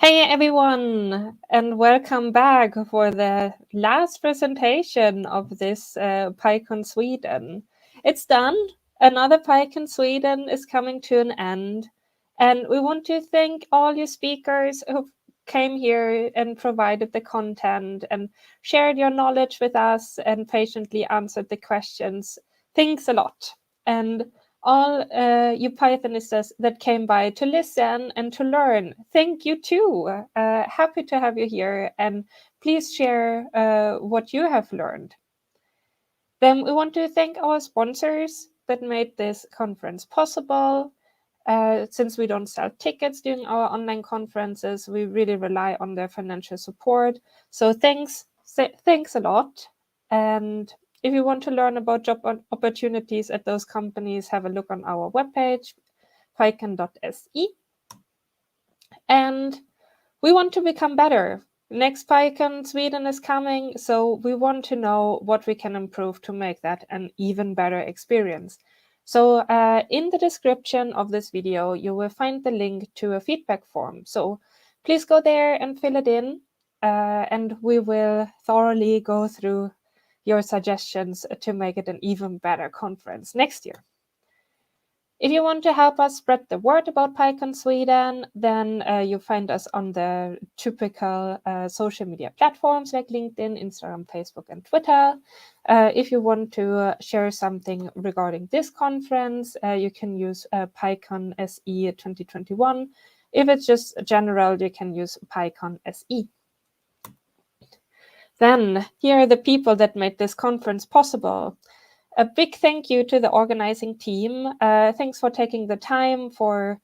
Hey everyone, and welcome back for the last presentation of this PyCon Sweden. It's done. Another PyCon Sweden is coming to an end, and we want to thank all you speakers who came here and provided the content and shared your knowledge with us and patiently answered the questions. Thanks a lot. And all you Pythonistas that came by to listen and to learn. Thank you too. Happy to have you here, and please share what you have learned. Then we want to thank our sponsors that made this conference possible. Since we don't sell tickets during our online conferences, we really rely on their financial support. So thanks a lot. And if you want to learn about job opportunities at those companies, have a look on our webpage, pycon.se. And we want to become better. Next PyCon Sweden is coming, so we want to know what we can improve to make that an even better experience. So in the description of this video, you will find the link to a feedback form. So please go there and fill it in, and we will thoroughly go through your suggestions to make it an even better conference next year. If you want to help us spread the word about PyCon Sweden, then you find us on the typical social media platforms like LinkedIn, Instagram, Facebook, and Twitter. If you want to share something regarding this conference, you can use PyCon SE 2021. If it's just general, you can use PyCon SE. Then here are the people that made this conference possible. A big thank you to the organizing team. Thanks for taking the time for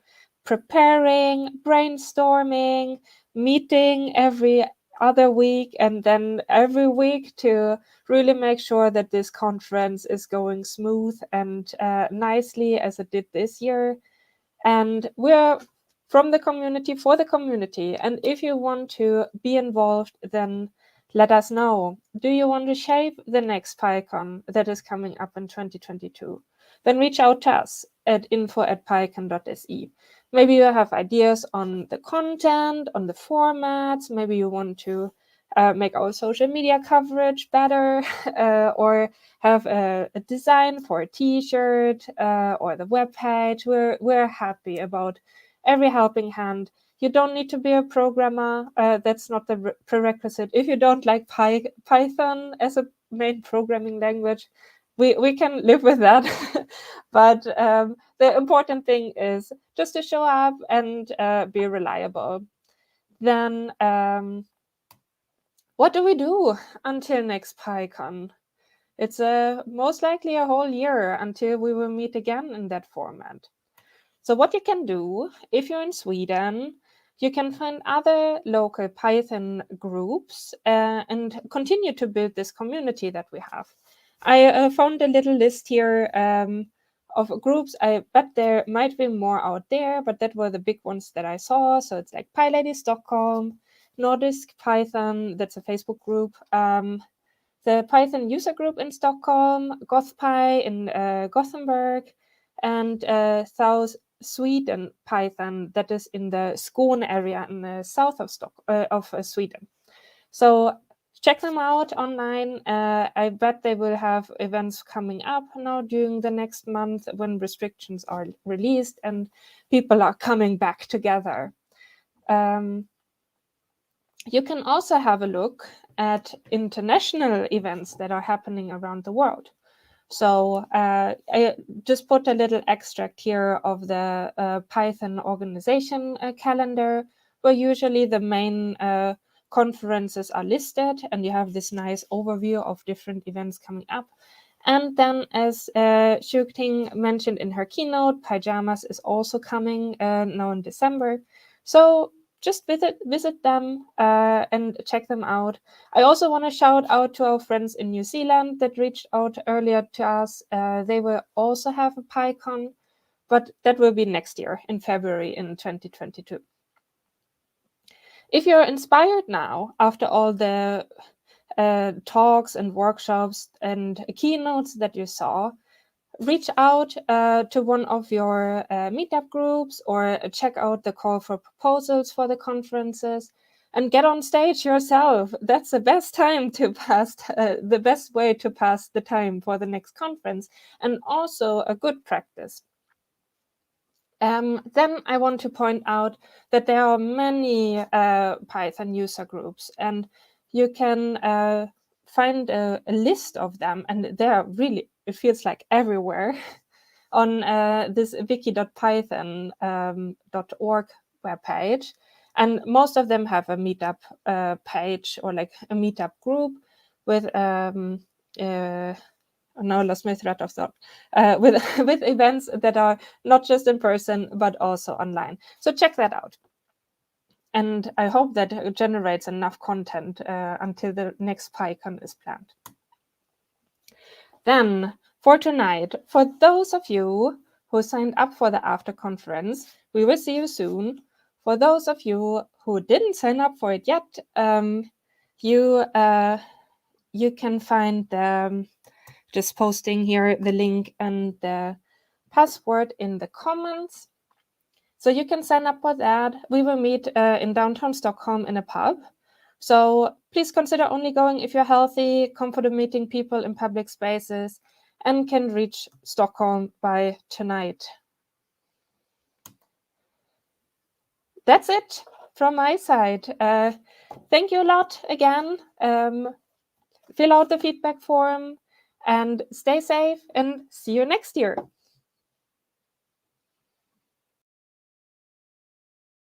preparing, brainstorming, meeting every other week, and then every week to really make sure that this conference is going smooth and nicely as it did this year. And we're from the community for the community. And if you want to be involved, then let us know. Do you want to shape the next PyCon that is coming up in 2022? Then reach out to us at info@pycon.se. Maybe you have ideas on the content, on the formats. Maybe you want to make our social media coverage better, or have a design for a t-shirt or the webpage. We're happy about every helping hand. You don't need to be a programmer. That's not the prerequisite. If you don't like Python as a main programming language, we can live with that. But the important thing is just to show up and be reliable. Then what do we do until next PyCon? It's most likely a whole year until we will meet again in that format. So what you can do, if you're in Sweden, you can find other local Python groups and continue to build this community that we have. I found a little list here of groups. I bet there might be more out there, but that were the big ones that I saw. So it's like PyLady Stockholm, Nordisk Python, that's a Facebook group, the Python user group in Stockholm, GothPy in Gothenburg, and South Sweden Python that is in the Skåne area in the south of Sweden. So check them out online. I bet they will have events coming up now during the next month when restrictions are released and people are coming back together. You can also have a look at international events that are happening around the world. So I just put a little extract here of the Python organization calendar, where usually the main conferences are listed, and you have this nice overview of different events coming up. And then, as Shukting mentioned in her keynote, Pyjamas is also coming now in December. So just visit them and check them out. I also want to shout out to our friends in New Zealand that reached out earlier to us. They will also have a PyCon, but that will be next year in February in 2022. If you're inspired now after all the talks and workshops and keynotes that you saw, reach out to one of your meetup groups, or check out the call for proposals for the conferences, and get on stage yourself. That's the best time to pass, the best way to pass the time for the next conference, and also a good practice. Then I want to point out that there are many Python user groups, and you can find a list of them, and they are really, it feels like everywhere, on this wiki.python.org webpage. And most of them have a meetup page, or like a meetup group with now I lost my thread of thought, with events that are not just in person, but also online. So check that out. And I hope that it generates enough content until the next PyCon is planned. Then, for tonight, for those of you who signed up for the after conference, we will see you soon. For those of you who didn't sign up for it yet, you can find just posting here the link and the password in the comments. So you can sign up for that. We will meet in downtown Stockholm in a pub. So please consider only going if you're healthy, comfortable meeting people in public spaces, and can reach Stockholm by tonight. That's it from my side. Thank you a lot again. Fill out the feedback form, and stay safe, and see you next year.